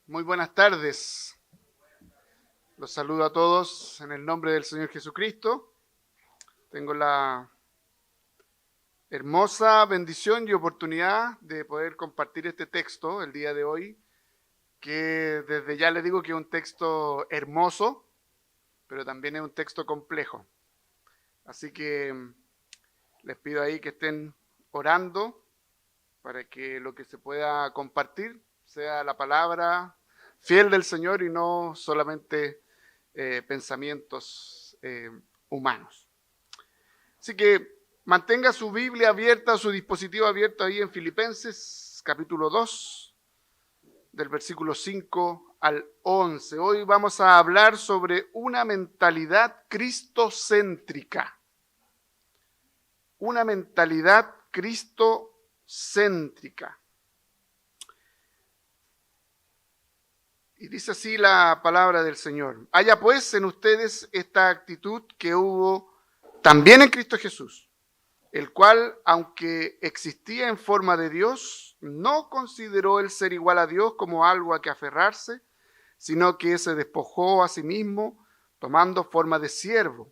Muy buenas tardes. Los saludo a todos en el nombre del Señor Jesucristo. Tengo la hermosa bendición y oportunidad de poder compartir este texto el día de hoy, que desde ya les digo que es un texto hermoso, pero también es un texto complejo. Así que les pido ahí que estén orando para que lo que se pueda compartir sea la palabra fiel del Señor y no solamente pensamientos humanos. Así que mantenga su Biblia abierta, su dispositivo abierto ahí en Filipenses capítulo 2, del versículo 5 al 11. Hoy vamos a hablar sobre una mentalidad cristocéntrica. Una mentalidad cristocéntrica. Y dice así la palabra del Señor. Haya pues en ustedes esta actitud que hubo también en Cristo Jesús, el cual, aunque existía en forma de Dios, no consideró el ser igual a Dios como algo a que aferrarse, sino que se despojó a sí mismo, tomando forma de siervo,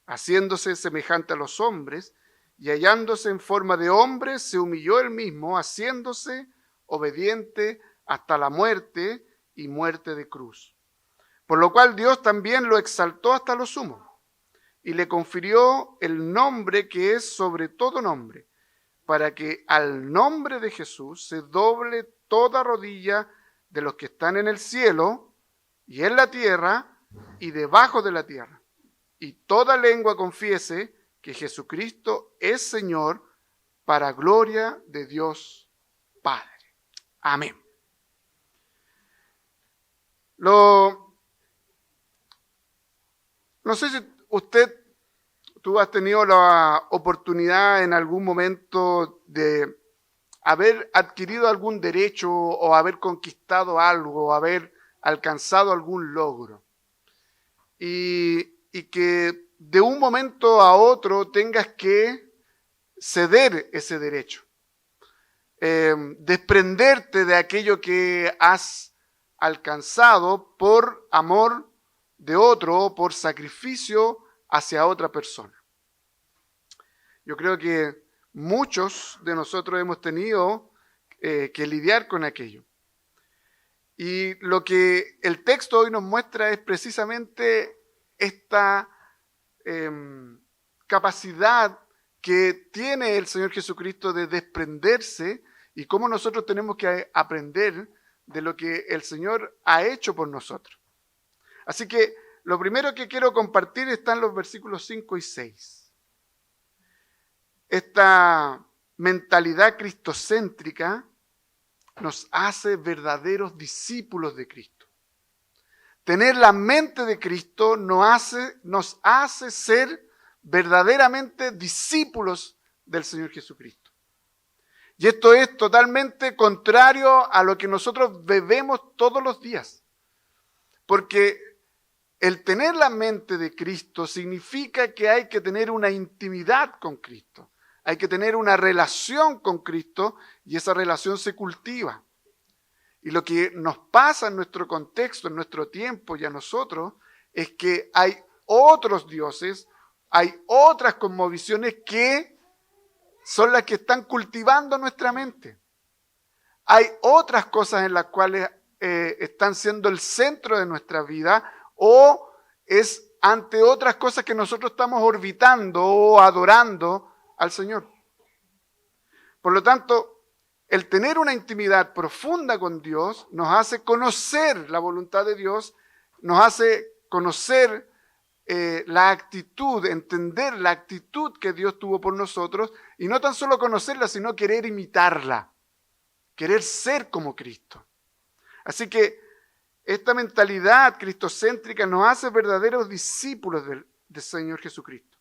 haciéndose semejante a los hombres, y hallándose en forma de hombre, se humilló él mismo, haciéndose obediente hasta la muerte, y muerte de cruz. Por lo cual Dios también lo exaltó hasta lo sumo y le confirió el nombre que es sobre todo nombre, para que al nombre de Jesús se doble toda rodilla de los que están en el cielo y en la tierra y debajo de la tierra, y toda lengua confiese que Jesucristo es Señor, para gloria de Dios Padre. Amén. No sé si tú has tenido la oportunidad en algún momento de haber adquirido algún derecho o haber conquistado algo, o haber alcanzado algún logro. Y que de un momento a otro tengas que ceder ese derecho. Desprenderte de aquello que has alcanzado por amor de otro, por sacrificio hacia otra persona. Yo creo que muchos de nosotros hemos tenido que lidiar con aquello. Y lo que el texto hoy nos muestra es precisamente esta capacidad que tiene el Señor Jesucristo de desprenderse y cómo nosotros tenemos que aprender de lo que el Señor ha hecho por nosotros. Así que lo primero que quiero compartir está en los versículos 5 y 6. Esta mentalidad cristocéntrica nos hace verdaderos discípulos de Cristo. Tener la mente de Cristo nos hace ser verdaderamente discípulos del Señor Jesucristo. Y esto es totalmente contrario a lo que nosotros bebemos todos los días. Porque el tener la mente de Cristo significa que hay que tener una intimidad con Cristo. Hay que tener una relación con Cristo y esa relación se cultiva. Y lo que nos pasa en nuestro contexto, en nuestro tiempo y a nosotros, es que hay otros dioses, hay otras cosmovisiones que son las que están cultivando nuestra mente. Hay otras cosas en las cuales están siendo el centro de nuestra vida, o es ante otras cosas que nosotros estamos orbitando o adorando al Señor. Por lo tanto, el tener una intimidad profunda con Dios nos hace conocer la voluntad de Dios, nos hace conocer la actitud, entender la actitud que Dios tuvo por nosotros, y no tan solo conocerla, sino querer imitarla, querer ser como Cristo. Así que esta mentalidad cristocéntrica nos hace verdaderos discípulos del Señor Jesucristo.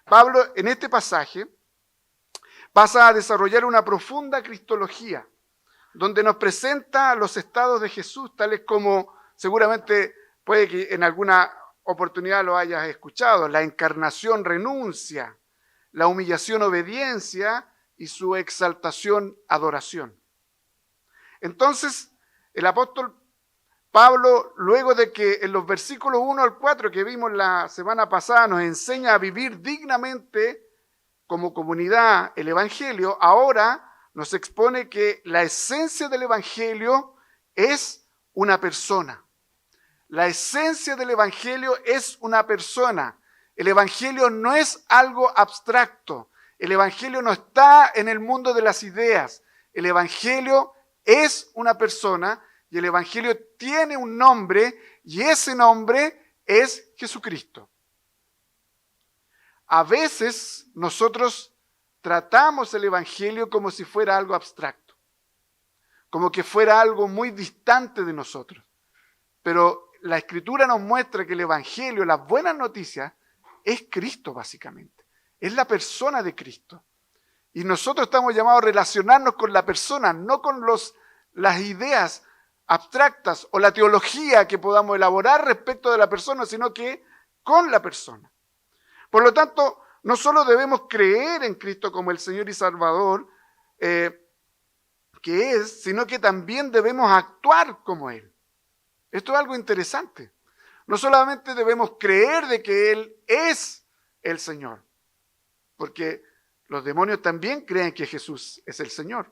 Pablo, en este pasaje, pasa a desarrollar una profunda cristología, donde nos presenta los estados de Jesús, tales como seguramente puede que en alguna oportunidad lo hayas escuchado: la encarnación, renuncia; la humillación, obediencia; y su exaltación, adoración. Entonces, el apóstol Pablo, luego de que en los versículos 1 al 4 que vimos la semana pasada nos enseña a vivir dignamente como comunidad el Evangelio, ahora nos expone que la esencia del Evangelio es una persona. La esencia del Evangelio es una persona. El Evangelio no es algo abstracto. El Evangelio no está en el mundo de las ideas. El Evangelio es una persona y el Evangelio tiene un nombre y ese nombre es Jesucristo. A veces nosotros tratamos el Evangelio como si fuera algo abstracto, como que fuera algo muy distante de nosotros. Pero la Escritura nos muestra que el Evangelio, las buenas noticias, es Cristo básicamente. Es la persona de Cristo. Y nosotros estamos llamados a relacionarnos con la persona, no con las ideas abstractas o la teología que podamos elaborar respecto de la persona, sino que con la persona. Por lo tanto, no solo debemos creer en Cristo como el Señor y Salvador, que es, sino que también debemos actuar como Él. Esto es algo interesante. No solamente debemos creer de que Él es el Señor, porque los demonios también creen que Jesús es el Señor.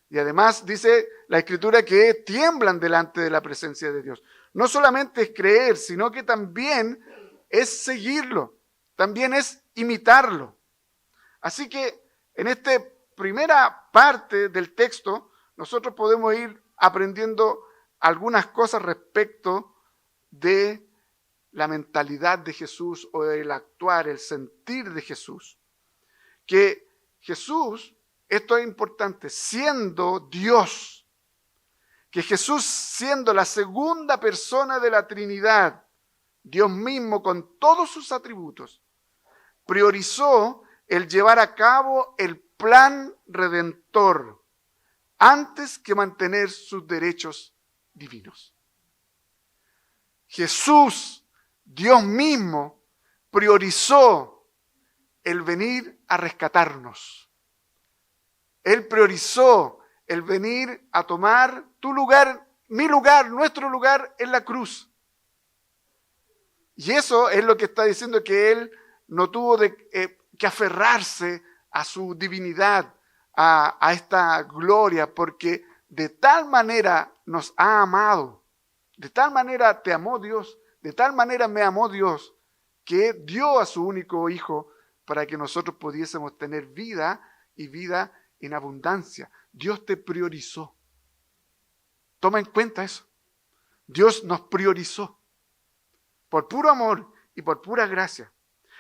Y además dice la Escritura que tiemblan delante de la presencia de Dios. No solamente es creer, sino que también es seguirlo, también es imitarlo. Así que en esta primera parte del texto nosotros podemos ir aprendiendo algunas cosas respecto de la mentalidad de Jesús o el actuar, el sentir de Jesús. Que Jesús, esto es importante, siendo Dios, que Jesús siendo la segunda persona de la Trinidad, Dios mismo con todos sus atributos, priorizó el llevar a cabo el plan redentor antes que mantener sus derechos divinos. Jesús, Dios mismo, priorizó el venir a rescatarnos. Él priorizó el venir a tomar tu lugar, mi lugar, nuestro lugar en la cruz. Y eso es lo que está diciendo, que Él no tuvo que aferrarse a su divinidad, a esta gloria, porque de tal manera nos ha amado, de tal manera te amó Dios, de tal manera me amó Dios, que dio a su único Hijo para que nosotros pudiésemos tener vida y vida en abundancia. Dios te priorizó. Toma en cuenta eso. Dios nos priorizó por puro amor y por pura gracia.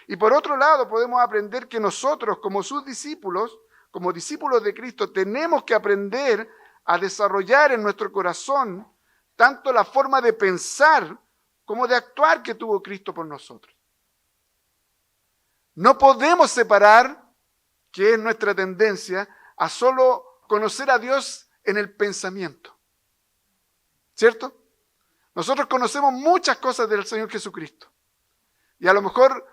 Y por otro lado podemos aprender que nosotros como sus discípulos, como discípulos de Cristo, tenemos que aprender a desarrollar en nuestro corazón tanto la forma de pensar como de actuar que tuvo Cristo por nosotros. No podemos separar, que es nuestra tendencia, a solo conocer a Dios en el pensamiento. ¿Cierto? Nosotros conocemos muchas cosas del Señor Jesucristo. Y a lo mejor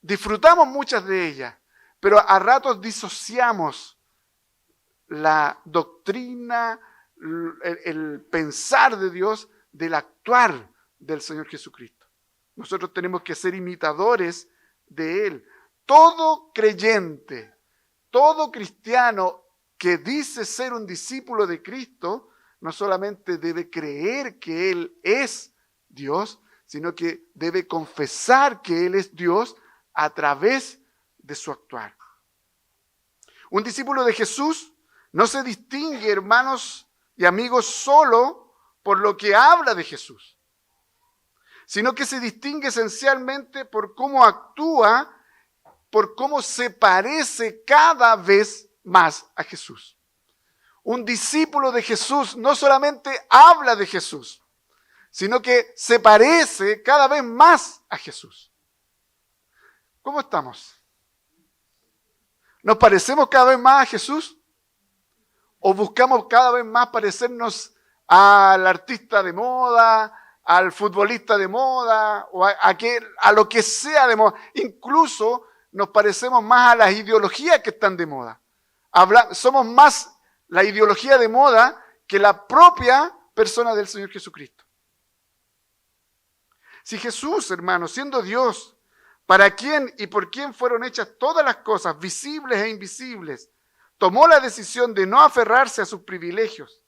disfrutamos muchas de ellas, pero a ratos disociamos la doctrina, el pensar de Dios del actuar del Señor Jesucristo. Nosotros tenemos que ser imitadores de Él. Todo creyente, todo cristiano que dice ser un discípulo de Cristo, no solamente debe creer que Él es Dios, sino que debe confesar que Él es Dios a través de su actuar. Un discípulo de Jesús no se distingue, hermanos y amigos, solo por lo que habla de Jesús, sino que se distingue esencialmente por cómo actúa, por cómo se parece cada vez más a Jesús. Un discípulo de Jesús no solamente habla de Jesús, sino que se parece cada vez más a Jesús. ¿Cómo estamos? ¿Nos parecemos cada vez más a Jesús? ¿O buscamos cada vez más parecernos al artista de moda, al futbolista de moda, o a lo que sea de moda? Incluso nos parecemos más a las ideologías que están de moda. Somos más la ideología de moda que la propia persona del Señor Jesucristo. Si Jesús, hermanos, siendo Dios, para quien y por quien fueron hechas todas las cosas, visibles e invisibles, tomó la decisión de no aferrarse a sus privilegios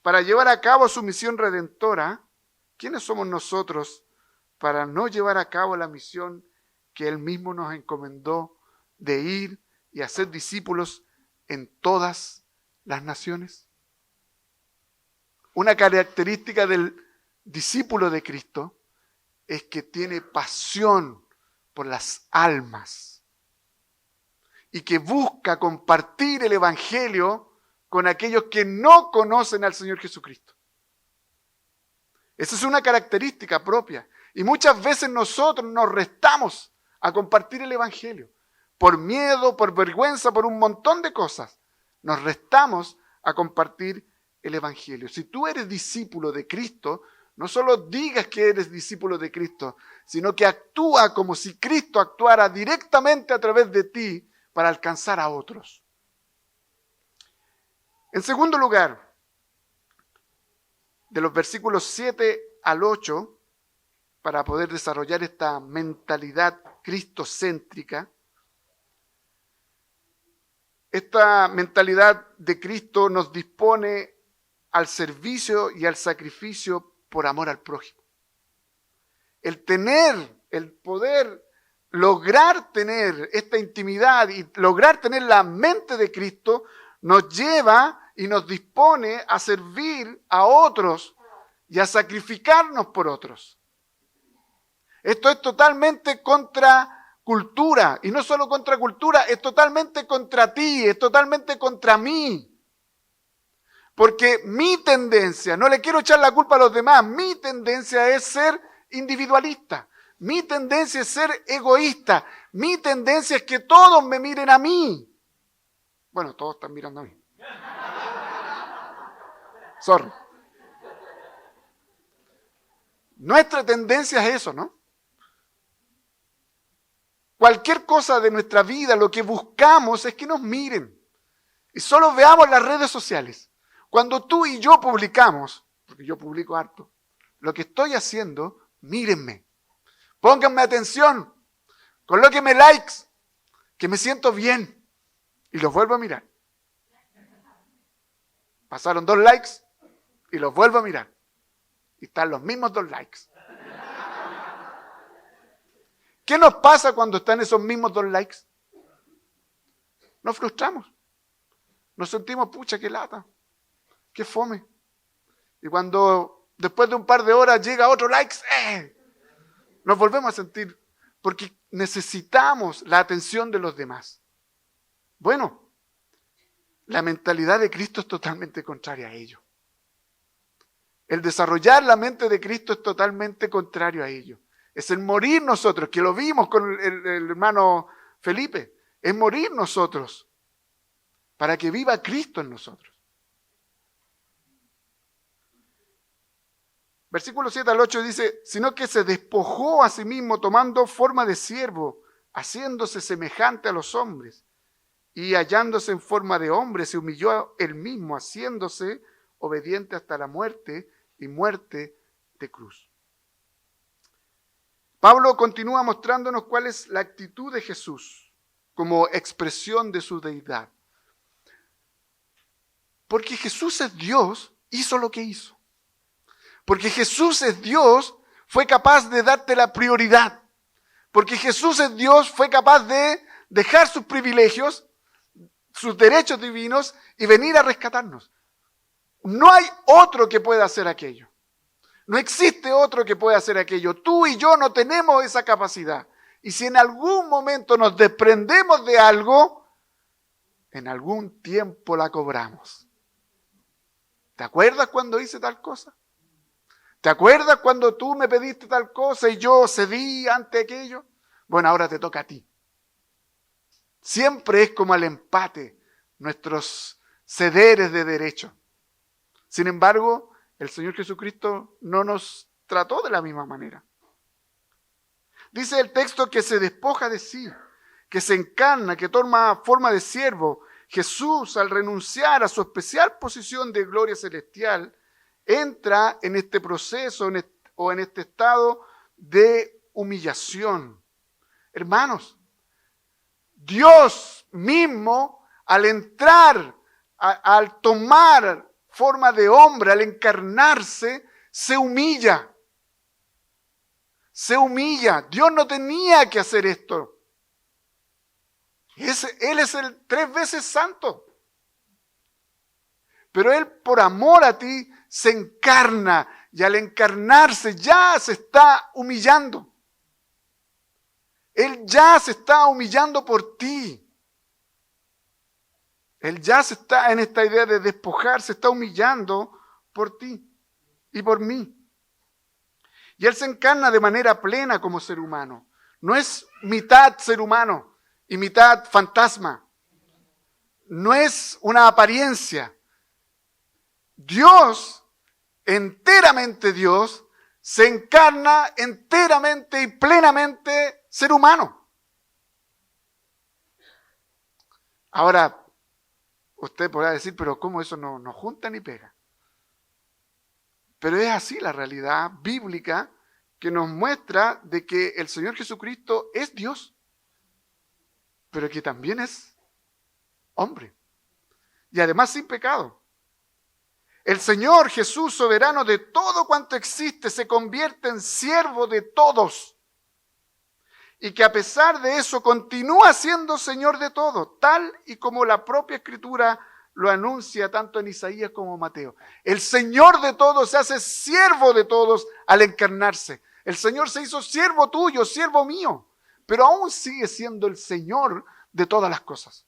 para llevar a cabo su misión redentora, ¿quiénes somos nosotros para no llevar a cabo la misión que Él mismo nos encomendó de ir y hacer discípulos en todas las naciones? Una característica del discípulo de Cristo es que tiene pasión por las almas y que busca compartir el Evangelio con aquellos que no conocen al Señor Jesucristo. Esa es una característica propia. Y muchas veces nosotros nos restamos a compartir el Evangelio. Por miedo, por vergüenza, por un montón de cosas. Nos restamos a compartir el Evangelio. Si tú eres discípulo de Cristo, no solo digas que eres discípulo de Cristo, sino que actúa como si Cristo actuara directamente a través de ti para alcanzar a otros. En segundo lugar, de los versículos 7 al 8, para poder desarrollar esta mentalidad cristocéntrica, esta mentalidad de Cristo nos dispone al servicio y al sacrificio por amor al prójimo. El poder lograr tener esta intimidad y lograr tener la mente de Cristo nos lleva y nos dispone a servir a otros y a sacrificarnos por otros. Esto es totalmente contra cultura, y no solo contra cultura, es totalmente contra ti, es totalmente contra mí. Porque mi tendencia, no le quiero echar la culpa a los demás, mi tendencia es ser individualista, mi tendencia es ser egoísta, mi tendencia es que todos me miren a mí. Bueno, todos están mirando a mí. Sorry. Nuestra tendencia es eso, ¿no? Cualquier cosa de nuestra vida, lo que buscamos es que nos miren. Y solo veamos las redes sociales. Cuando tú y yo publicamos, porque yo publico harto, lo que estoy haciendo, mírenme. Pónganme atención. Colóquenme likes. Que me siento bien. Y los vuelvo a mirar. Pasaron 2 likes y los vuelvo a mirar. Y están los mismos 2 likes. ¿Qué nos pasa cuando están esos mismos 2 likes? Nos frustramos. Nos sentimos, pucha, qué lata, qué fome. Y cuando después de un par de horas llega otro like, nos volvemos a sentir, porque necesitamos la atención de los demás. Bueno, la mentalidad de Cristo es totalmente contraria a ello. El desarrollar la mente de Cristo es totalmente contrario a ello. Es el morir nosotros, que lo vimos con el hermano Felipe. Es morir nosotros para que viva Cristo en nosotros. Versículo 7 al 8 dice, sino que se despojó a sí mismo tomando forma de siervo, haciéndose semejante a los hombres. Y hallándose en forma de hombre, se humilló él mismo, haciéndose obediente hasta la muerte y muerte de cruz. Pablo continúa mostrándonos cuál es la actitud de Jesús como expresión de su deidad. Porque Jesús es Dios, hizo lo que hizo. Porque Jesús es Dios, fue capaz de darte la prioridad. Porque Jesús es Dios, fue capaz de dejar sus privilegios, sus derechos divinos y venir a rescatarnos. No hay otro que pueda hacer aquello. No existe otro que pueda hacer aquello. Tú y yo no tenemos esa capacidad. Y si en algún momento nos desprendemos de algo, en algún tiempo la cobramos. ¿Te acuerdas cuando hice tal cosa? ¿Te acuerdas cuando tú me pediste tal cosa y yo cedí ante aquello? Bueno, ahora te toca a ti. Siempre es como al empate, nuestros cederes de derecho. Sin embargo, el Señor Jesucristo no nos trató de la misma manera. Dice el texto que se despoja de sí, que se encarna, que toma forma de siervo. Jesús, al renunciar a su especial posición de gloria celestial, entra en este proceso o en este estado de humillación. Hermanos, Dios mismo, al entrar, al tomar forma de hombre, al encarnarse, se humilla. Se humilla. Dios no tenía que hacer esto. Él es el 3 veces santo. Pero Él, por amor a ti, se encarna. Y al encarnarse ya se está humillando. Él ya se está humillando por ti. Él ya se está en esta idea de despojar, se está humillando por ti y por mí. Y Él se encarna de manera plena como ser humano. No es mitad ser humano y mitad fantasma. No es una apariencia. Dios, enteramente Dios, se encarna enteramente y plenamente ser humano. Ahora, usted podrá decir, pero ¿cómo eso no junta ni pega? Pero es así la realidad bíblica que nos muestra de que el Señor Jesucristo es Dios, pero que también es hombre. Y además sin pecado. El Señor Jesús, soberano de todo cuanto existe, se convierte en siervo de todos. Y que a pesar de eso continúa siendo Señor de todo, tal y como la propia Escritura lo anuncia tanto en Isaías como en Mateo. El Señor de todos se hace siervo de todos al encarnarse. El Señor se hizo siervo tuyo, siervo mío, pero aún sigue siendo el Señor de todas las cosas.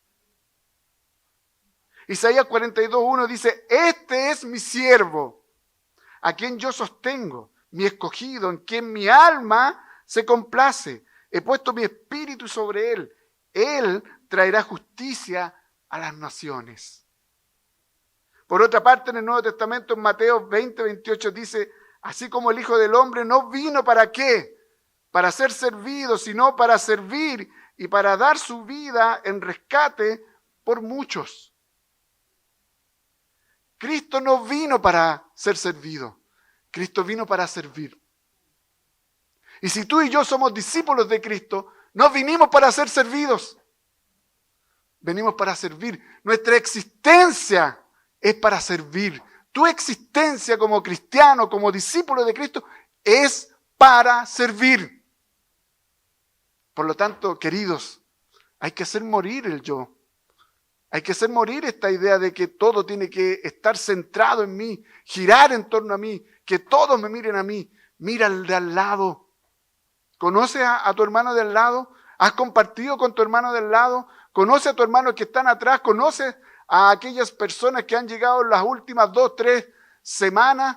Isaías 42:1 dice, este es mi siervo, a quien yo sostengo, mi escogido, en quien mi alma se complace. He puesto mi espíritu sobre él. Él traerá justicia a las naciones. Por otra parte, en el Nuevo Testamento, en Mateo 20:28 dice, así como el Hijo del Hombre no vino ¿para qué? Para ser servido, sino para servir y para dar su vida en rescate por muchos. Cristo no vino para ser servido. Cristo vino para servir. Y si tú y yo somos discípulos de Cristo, no vinimos para ser servidos. Venimos para servir. Nuestra existencia es para servir. Tu existencia como cristiano, como discípulo de Cristo, es para servir. Por lo tanto, queridos, hay que hacer morir el yo. Hay que hacer morir esta idea de que todo tiene que estar centrado en mí, girar en torno a mí, que todos me miren a mí. Mira al de al lado. ¿Conoces a tu hermano de al lado? ¿Has compartido con tu hermano de al lado? ¿Conoces a tu hermano que están atrás? ¿Conoces a aquellas personas que han llegado en las últimas 2, 3 semanas?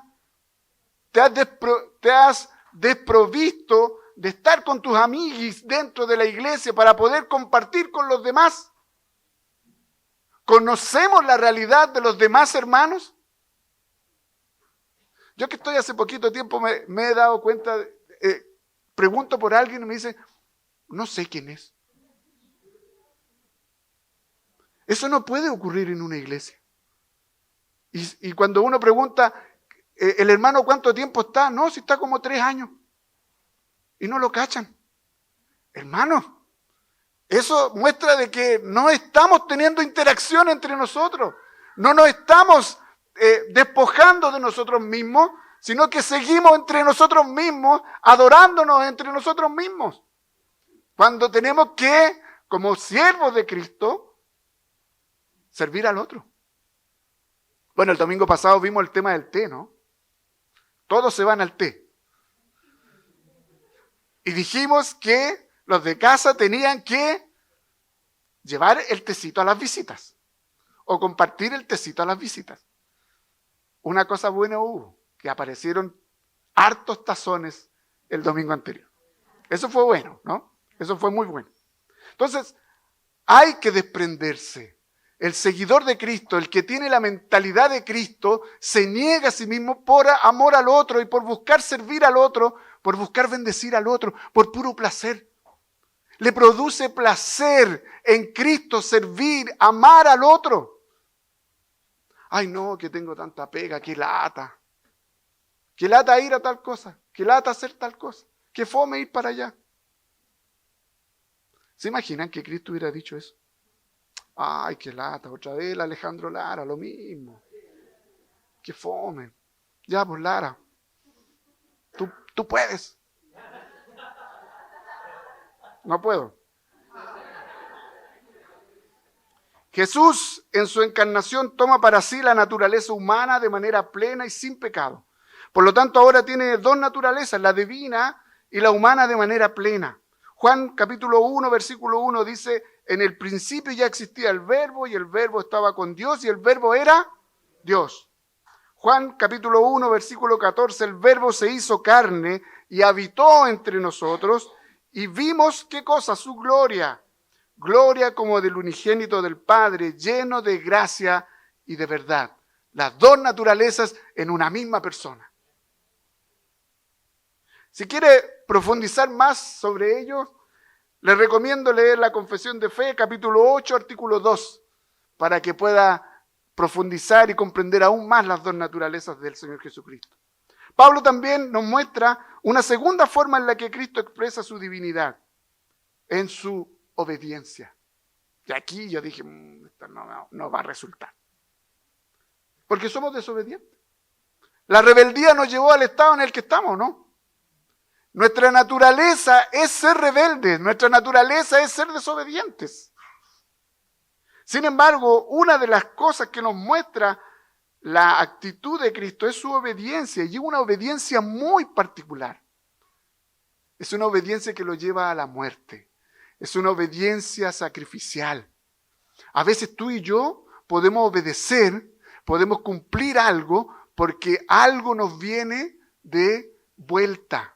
¿Te has desprovisto de estar con tus amiguis dentro de la iglesia para poder compartir con los demás? ¿Conocemos la realidad de los demás hermanos? Yo que estoy hace poquito tiempo me he dado cuenta, pregunto por alguien y me dice, no sé quién es. Eso no puede ocurrir en una iglesia. Y cuando uno pregunta, ¿el hermano cuánto tiempo está? No, si está como 3 años. Y no lo cachan. Hermano, eso muestra de que no estamos teniendo interacción entre nosotros. No nos estamos despojando de nosotros mismos, sino que seguimos entre nosotros mismos, adorándonos entre nosotros mismos. Cuando tenemos que, como siervos de Cristo, servir al otro. Bueno, el domingo pasado vimos el tema del té, ¿no? Todos se van al té. Y dijimos que los de casa tenían que llevar el tecito a las visitas. O compartir el tecito a las visitas. una cosa buena hubo, que aparecieron hartos tazones el domingo anterior. Eso fue bueno, ¿no? Eso fue muy bueno. Entonces, hay que desprenderse. El seguidor de Cristo, el que tiene la mentalidad de Cristo, se niega a sí mismo por amor al otro y por buscar servir al otro, por buscar bendecir al otro, por puro placer. Le produce placer en Cristo servir, amar al otro. Ay, no, que tengo tanta pega, qué lata. Qué lata ir a tal cosa, qué lata hacer tal cosa, qué fome ir para allá. ¿Se imaginan que Cristo hubiera dicho eso? Ay, qué lata, otra vez el Alejandro Lara, lo mismo. Qué fome. Ya, pues Lara, tú puedes. No puedo. Jesús en su encarnación toma para sí la naturaleza humana de manera plena y sin pecado. Por lo tanto, ahora tiene dos naturalezas, la divina y la humana de manera plena. Juan capítulo 1, versículo 1 dice, en el principio ya existía el verbo y el verbo estaba con Dios y el verbo era Dios. Juan capítulo 1, versículo 14, el verbo se hizo carne y habitó entre nosotros y vimos, ¿qué cosa? Su gloria. Gloria como del unigénito del Padre, lleno de gracia y de verdad. Las dos naturalezas en una misma persona. Si quiere profundizar más sobre ello, le recomiendo leer la Confesión de Fe, capítulo 8, artículo 2, para que pueda profundizar y comprender aún más las dos naturalezas del Señor Jesucristo. Pablo también nos muestra una segunda forma en la que Cristo expresa su divinidad, en su obediencia. Y aquí yo dije, esto no va a resultar. Porque somos desobedientes. La rebeldía nos llevó al estado en el que estamos, ¿no? Nuestra naturaleza es ser rebeldes, nuestra naturaleza es ser desobedientes. Sin embargo, una de las cosas que nos muestra la actitud de Cristo es su obediencia, y es una obediencia muy particular. Es una obediencia que lo lleva a la muerte. Es una obediencia sacrificial. A veces tú y yo podemos obedecer, podemos cumplir algo, porque algo nos viene de vuelta,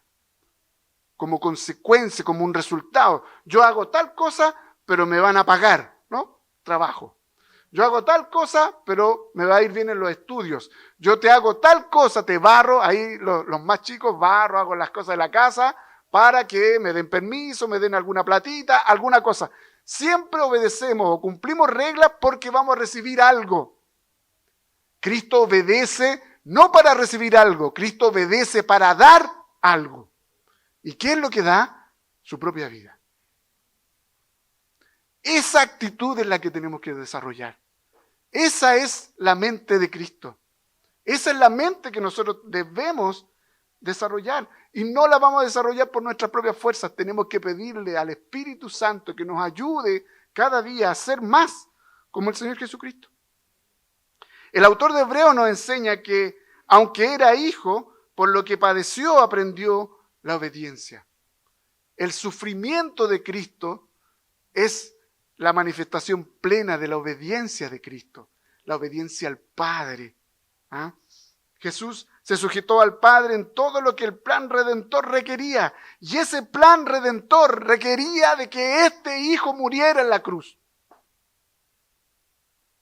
como consecuencia, como un resultado. Yo hago tal cosa, pero me van a pagar, ¿no? Trabajo. Yo hago tal cosa, pero me va a ir bien en los estudios. Yo te hago tal cosa, te barro, ahí los más chicos barro, hago las cosas de la casa, para que me den permiso, me den alguna platita, alguna cosa. Siempre obedecemos o cumplimos reglas porque vamos a recibir algo. Cristo obedece no para recibir algo, Cristo obedece para dar algo. ¿Y qué es lo que da? Su propia vida. Esa actitud es la que tenemos que desarrollar. Esa es la mente de Cristo. Esa es la mente que nosotros debemos desarrollar. Y no la vamos a desarrollar por nuestras propias fuerzas. Tenemos que pedirle al Espíritu Santo que nos ayude cada día a ser más como el Señor Jesucristo. El autor de Hebreos nos enseña que, aunque era hijo, por lo que padeció aprendió la obediencia. El sufrimiento de Cristo es la manifestación plena de la obediencia de Cristo, la obediencia al Padre. ¿Ah? Jesús se sujetó al Padre en todo lo que el plan redentor requería, y ese plan redentor requería de que este Hijo muriera en la cruz.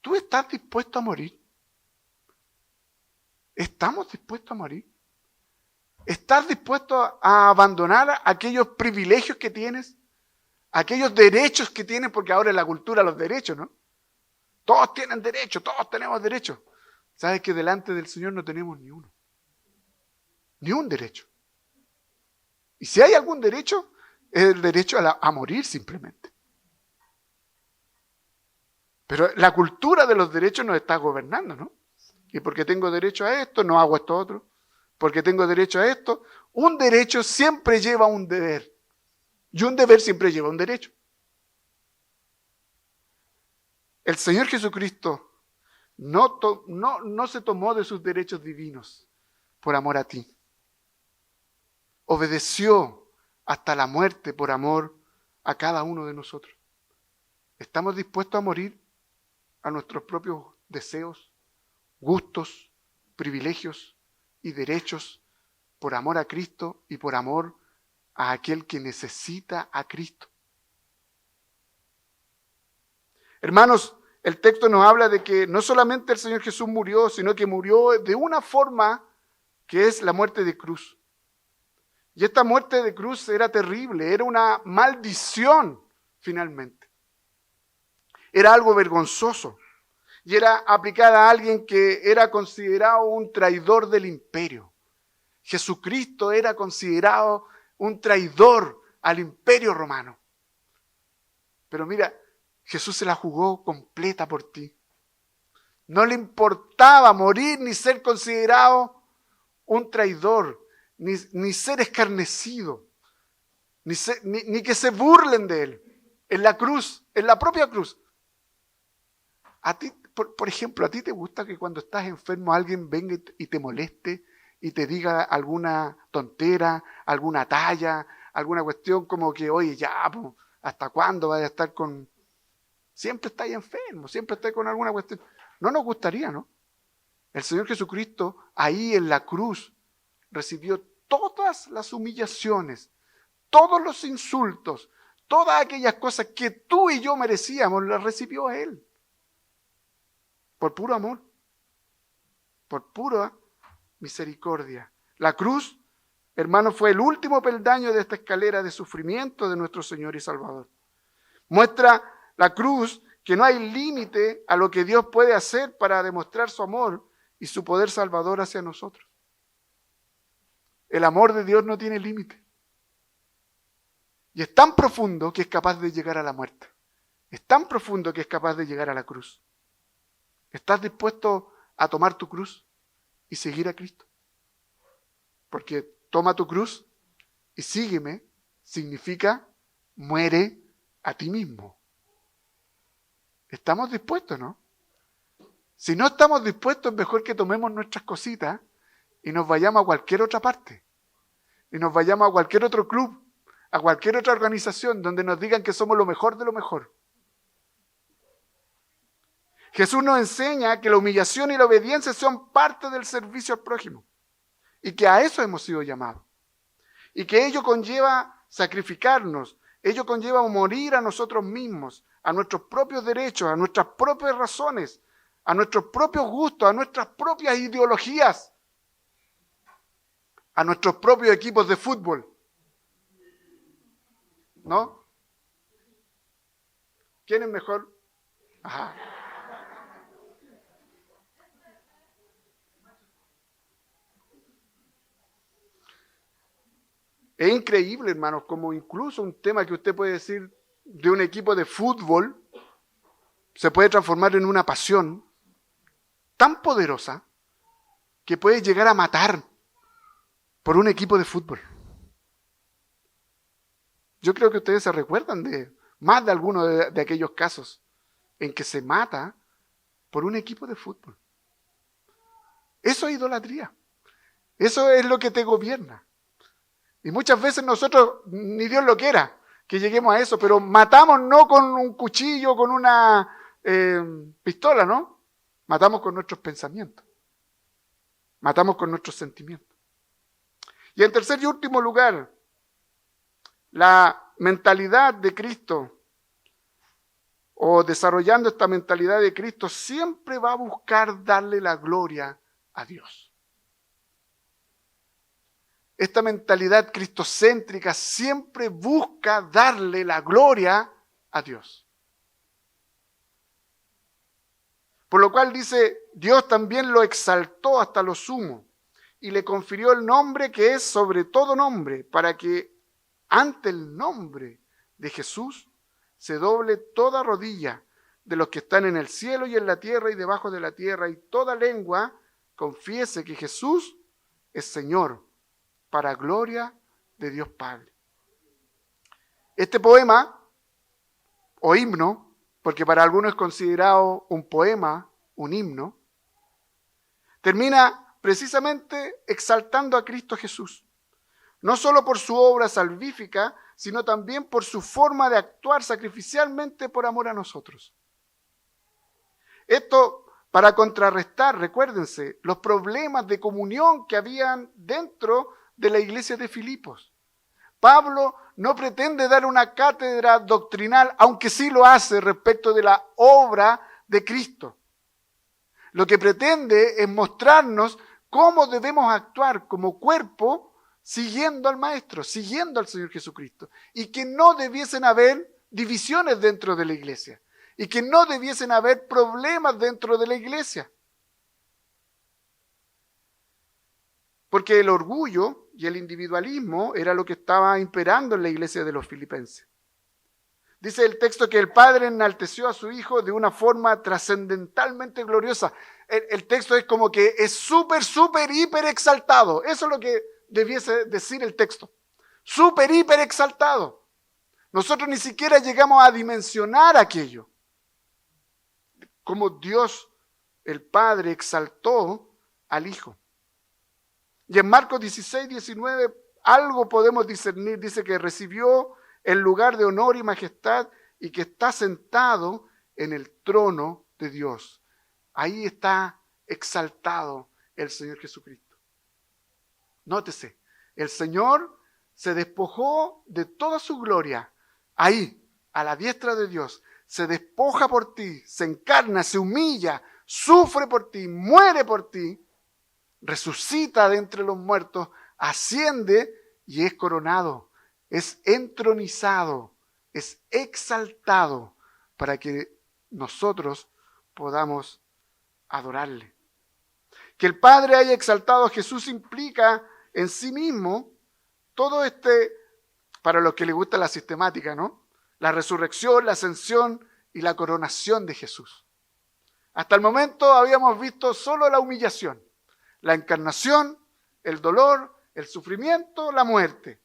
¿Tú estás dispuesto a morir? ¿Estamos dispuestos a morir? ¿Estás dispuesto a abandonar aquellos privilegios que tienes? Aquellos derechos que tienes, porque ahora en la cultura los derechos, ¿no? Todos tienen derecho, todos tenemos derecho. ¿Sabes que delante del Señor no tenemos ni uno? Ni un derecho. Y si hay algún derecho, es el derecho a morir simplemente. Pero la cultura de los derechos nos está gobernando, ¿no? Y porque tengo derecho a esto, no hago esto otro. Porque tengo derecho a esto. Un derecho siempre lleva un deber. Y un deber siempre lleva un derecho. El Señor Jesucristo no se tomó de sus derechos divinos por amor a ti. Obedeció hasta la muerte por amor a cada uno de nosotros. ¿Estamos dispuestos a morir a nuestros propios deseos, gustos, privilegios y derechos por amor a Cristo y por amor a aquel que necesita a Cristo. Hermanos, el texto nos habla de que no solamente el Señor Jesús murió, sino que murió de una forma que es la muerte de cruz. Y esta muerte de cruz era terrible, era una maldición finalmente. Era algo vergonzoso y era aplicada a alguien que era considerado un traidor del imperio. Jesucristo era considerado un traidor al imperio romano. Pero mira, Jesús se la jugó completa por ti. No le importaba morir ni ser considerado un traidor, ni ser escarnecido, ni que se burlen de él. En la cruz, en la propia cruz. A ti, por ejemplo, ¿a ti te gusta que cuando estás enfermo alguien venga y te moleste y te diga alguna tontera, alguna talla, alguna cuestión como que, oye, ya, pues, ¿hasta cuándo vas a estar con...? Siempre estáis enfermo, siempre estáis con alguna cuestión. No nos gustaría, ¿no? El Señor Jesucristo ahí en la cruz recibió todas las humillaciones, todos los insultos, todas aquellas cosas que tú y yo merecíamos, las recibió Él. Por puro amor, por pura misericordia. La cruz, hermano, fue el último peldaño de esta escalera de sufrimiento de nuestro Señor y Salvador. Muestra la cruz que no hay límite a lo que Dios puede hacer para demostrar su amor y su poder salvador hacia nosotros. El amor de Dios no tiene límite. Y es tan profundo que es capaz de llegar a la muerte. Es tan profundo que es capaz de llegar a la cruz. ¿Estás dispuesto a tomar tu cruz y seguir a Cristo? Porque toma tu cruz y sígueme significa muere a ti mismo. ¿Estamos dispuestos, no? Si no estamos dispuestos, es mejor que tomemos nuestras cositas y nos vayamos a cualquier otra parte. Y nos vayamos a cualquier otro club, a cualquier otra organización donde nos digan que somos lo mejor de lo mejor. Jesús nos enseña que la humillación y la obediencia son parte del servicio al prójimo. Y que a eso hemos sido llamados. Y que ello conlleva sacrificarnos, ello conlleva morir a nosotros mismos, a nuestros propios derechos, a nuestras propias razones, a nuestros propios gustos, a nuestras propias ideologías, a nuestros propios equipos de fútbol. ¿No? ¿Quién es mejor? Ajá. Es increíble, hermanos, como incluso un tema que usted puede decir de un equipo de fútbol se puede transformar en una pasión tan poderosa que puede llegar a matar por un equipo de fútbol. Yo creo que ustedes se recuerdan de más de alguno de aquellos casos en que se mata por un equipo de fútbol. Eso es idolatría. Eso es lo que te gobierna. Y muchas veces nosotros, ni Dios lo quiera, que lleguemos a eso, pero matamos no con un cuchillo, con una pistola, ¿no? Matamos con nuestros pensamientos. Matamos con nuestros sentimientos. Y en tercer y último lugar, la mentalidad de Cristo, o desarrollando esta mentalidad de Cristo, siempre va a buscar darle la gloria a Dios. Esta mentalidad cristocéntrica siempre busca darle la gloria a Dios. Por lo cual dice, Dios también lo exaltó hasta lo sumo y le confirió el nombre que es sobre todo nombre, para que ante el nombre de Jesús se doble toda rodilla de los que están en el cielo y en la tierra y debajo de la tierra, y toda lengua confiese que Jesús es Señor, para gloria de Dios Padre. Este poema, o himno, porque para algunos es considerado un poema, un himno, termina precisamente exaltando a Cristo Jesús, no solo por su obra salvífica, sino también por su forma de actuar sacrificialmente por amor a nosotros. Esto para contrarrestar, recuérdense, los problemas de comunión que habían dentro de la iglesia de Filipos. Pablo no pretende dar una cátedra doctrinal, aunque sí lo hace respecto de la obra de Cristo. Lo que pretende es mostrarnos cómo debemos actuar como cuerpo siguiendo al Maestro, siguiendo al Señor Jesucristo. Y que no debiesen haber divisiones dentro de la iglesia. Y que no debiesen haber problemas dentro de la iglesia. Porque el orgullo y el individualismo era lo que estaba imperando en la iglesia de los filipenses. Dice el texto que el Padre enalteció a su Hijo de una forma trascendentalmente gloriosa. El texto es como que es súper, hiper exaltado. Eso es lo que debiese decir el texto. Súper, hiper exaltado. Nosotros ni siquiera llegamos a dimensionar aquello. Como Dios, el Padre, exaltó al Hijo. Y en Marcos 16, 19, algo podemos discernir. Dice que recibió el lugar de honor y majestad y que está sentado en el trono de Dios. Ahí está exaltado el Señor Jesucristo. Nótese, el Señor se despojó de toda su gloria. Ahí, a la diestra de Dios, se despoja por ti, se encarna, se humilla, sufre por ti, muere por ti, resucita de entre los muertos, asciende y es coronado, es entronizado, es exaltado para que nosotros podamos adorarle. Que el Padre haya exaltado a Jesús implica en sí mismo todo para los que les gusta la sistemática, ¿no? La resurrección, la ascensión y la coronación de Jesús. Hasta el momento habíamos visto solo la humillación, la encarnación, el dolor, el sufrimiento, la muerte.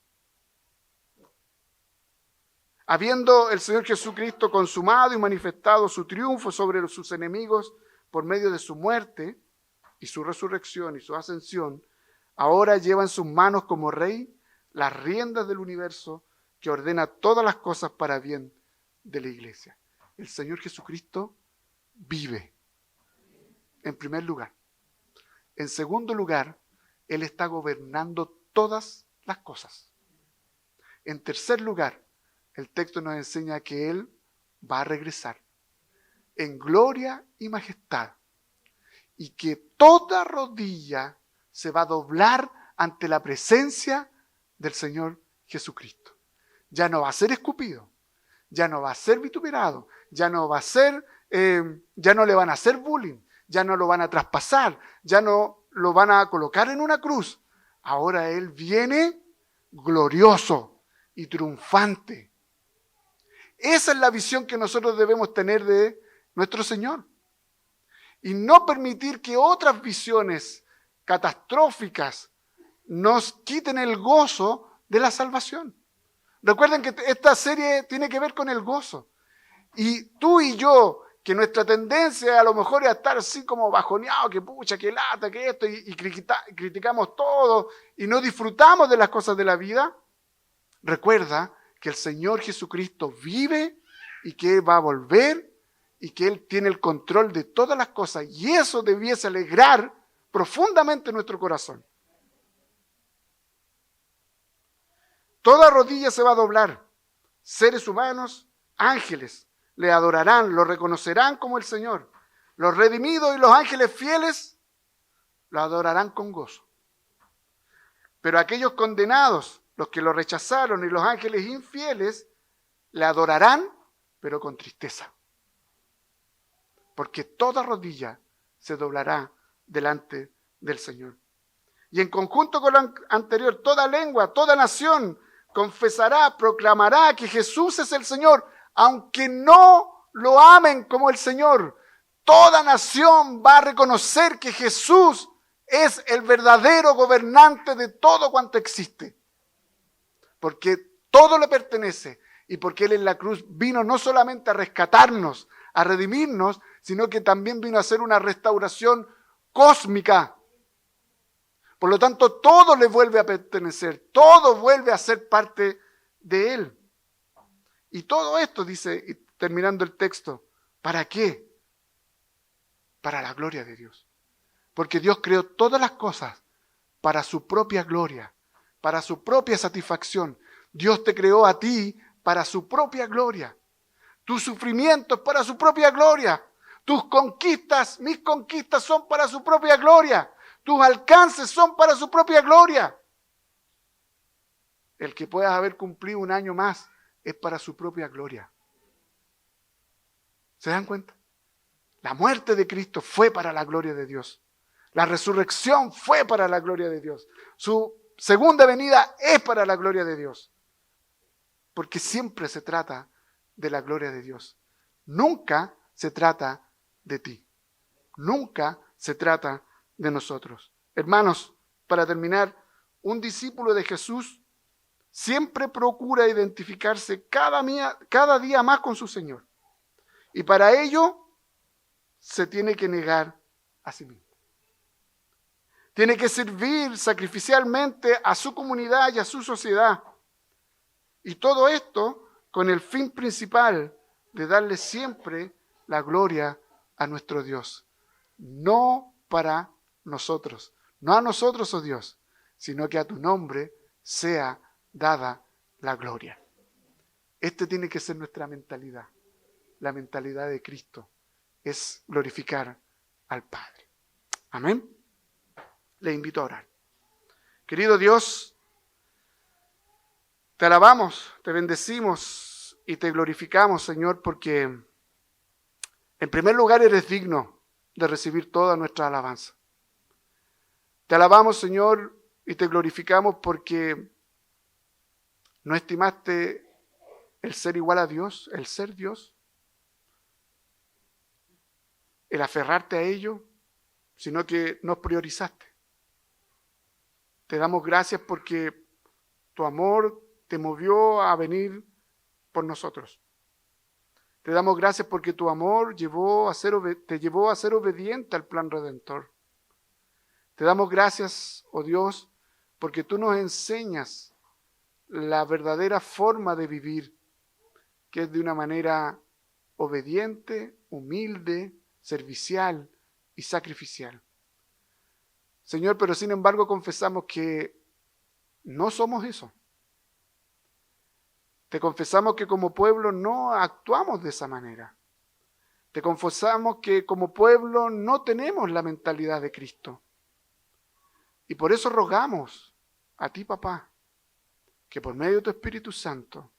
Habiendo el Señor Jesucristo consumado y manifestado su triunfo sobre sus enemigos por medio de su muerte y su resurrección y su ascensión, ahora lleva en sus manos como Rey las riendas del universo que ordena todas las cosas para bien de la iglesia. El Señor Jesucristo vive, en primer lugar. En segundo lugar, Él está gobernando todas las cosas. En tercer lugar, el texto nos enseña que Él va a regresar en gloria y majestad y que toda rodilla se va a doblar ante la presencia del Señor Jesucristo. Ya no va a ser escupido, ya no va a ser vituperado, ya no le van a hacer bullying, ya no lo van a traspasar, ya no lo van a colocar en una cruz. Ahora Él viene glorioso y triunfante. Esa es la visión que nosotros debemos tener de nuestro Señor. Y no permitir que otras visiones catastróficas nos quiten el gozo de la salvación. Recuerden que esta serie tiene que ver con el gozo. Y tú y yo, que nuestra tendencia a lo mejor es a estar así como bajoneado, que pucha, que lata, que esto, y criticamos todo, y no disfrutamos de las cosas de la vida, recuerda que el Señor Jesucristo vive y que Él va a volver y que Él tiene el control de todas las cosas. Y eso debiese alegrar profundamente nuestro corazón. Toda rodilla se va a doblar. Seres humanos, ángeles, le adorarán, lo reconocerán como el Señor. Los redimidos y los ángeles fieles lo adorarán con gozo. Pero aquellos condenados, los que lo rechazaron y los ángeles infieles, le adorarán, pero con tristeza. Porque toda rodilla se doblará delante del Señor. Y en conjunto con lo anterior, toda lengua, toda nación confesará, proclamará que Jesús es el Señor, aunque no lo amen como el Señor. Toda nación va a reconocer que Jesús es el verdadero gobernante de todo cuanto existe. Porque todo le pertenece y porque Él en la cruz vino no solamente a rescatarnos, a redimirnos, sino que también vino a hacer una restauración cósmica. Por lo tanto, todo le vuelve a pertenecer, todo vuelve a ser parte de Él. Y todo esto, dice, terminando el texto, ¿para qué? para la gloria de Dios. Porque Dios creó todas las cosas para su propia gloria, para su propia satisfacción. Dios te creó a ti para su propia gloria. Tus sufrimientos para su propia gloria. Tus conquistas, mis conquistas son para su propia gloria. Tus alcances son para su propia gloria. El que puedas haber cumplido un año más es para su propia gloria. ¿Se dan cuenta? La muerte de Cristo fue para la gloria de Dios. La resurrección fue para la gloria de Dios. Su segunda venida es para la gloria de Dios. Porque siempre se trata de la gloria de Dios. Nunca se trata de ti. Nunca se trata de nosotros. Hermanos, para terminar, un discípulo de Jesús siempre procura identificarse cada día más con su Señor. Y para ello se tiene que negar a sí mismo. Tiene que servir sacrificialmente a su comunidad y a su sociedad. Y todo esto con el fin principal de darle siempre la gloria a nuestro Dios. No para nosotros, no a nosotros, oh Dios, sino que a tu nombre sea dada la gloria. Este tiene que ser nuestra mentalidad. La mentalidad de Cristo es glorificar al Padre. Amén. Le invito a orar. Querido Dios, te alabamos, te bendecimos y te glorificamos, Señor, porque en primer lugar eres digno de recibir toda nuestra alabanza. Te alabamos, Señor, y te glorificamos porque no estimaste el ser igual a Dios, el ser Dios, el aferrarte a ello, sino que nos priorizaste. Te damos gracias porque tu amor te movió a venir por nosotros. Te damos gracias porque tu amor te llevó a ser obediente al plan redentor. Te damos gracias, oh Dios, porque tú nos enseñas la verdadera forma de vivir, que es de una manera obediente, humilde, servicial y sacrificial. Señor, pero sin embargo confesamos que no somos eso. Te confesamos que como pueblo no actuamos de esa manera. Te confesamos que como pueblo no tenemos la mentalidad de Cristo. Y por eso rogamos a ti, papá, que por medio de tu Espíritu Santo,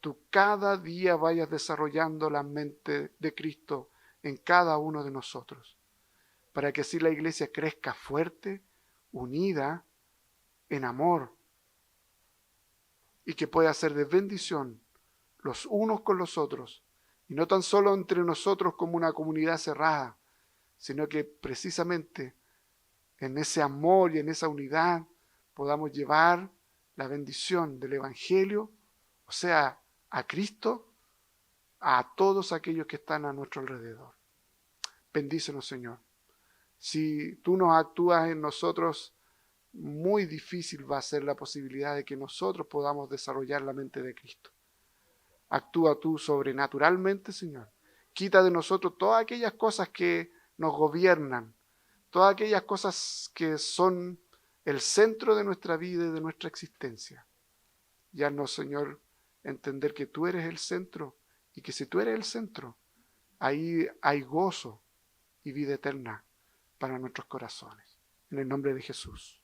tú cada día vayas desarrollando la mente de Cristo en cada uno de nosotros, para que así la iglesia crezca fuerte, unida, en amor, y que pueda ser de bendición los unos con los otros, y no tan solo entre nosotros como una comunidad cerrada, sino que precisamente en ese amor y en esa unidad podamos llevar la bendición del Evangelio, o sea, a Cristo, a todos aquellos que están a nuestro alrededor. Bendícenos, Señor. Si tú nos actúas en nosotros, muy difícil va a ser la posibilidad de que nosotros podamos desarrollar la mente de Cristo. Actúa tú sobrenaturalmente, Señor. Quita de nosotros todas aquellas cosas que nos gobiernan, todas aquellas cosas que son el centro de nuestra vida y de nuestra existencia. Y haznos, Señor, entender que tú eres el centro y que si tú eres el centro, ahí hay gozo y vida eterna para nuestros corazones. En el nombre de Jesús.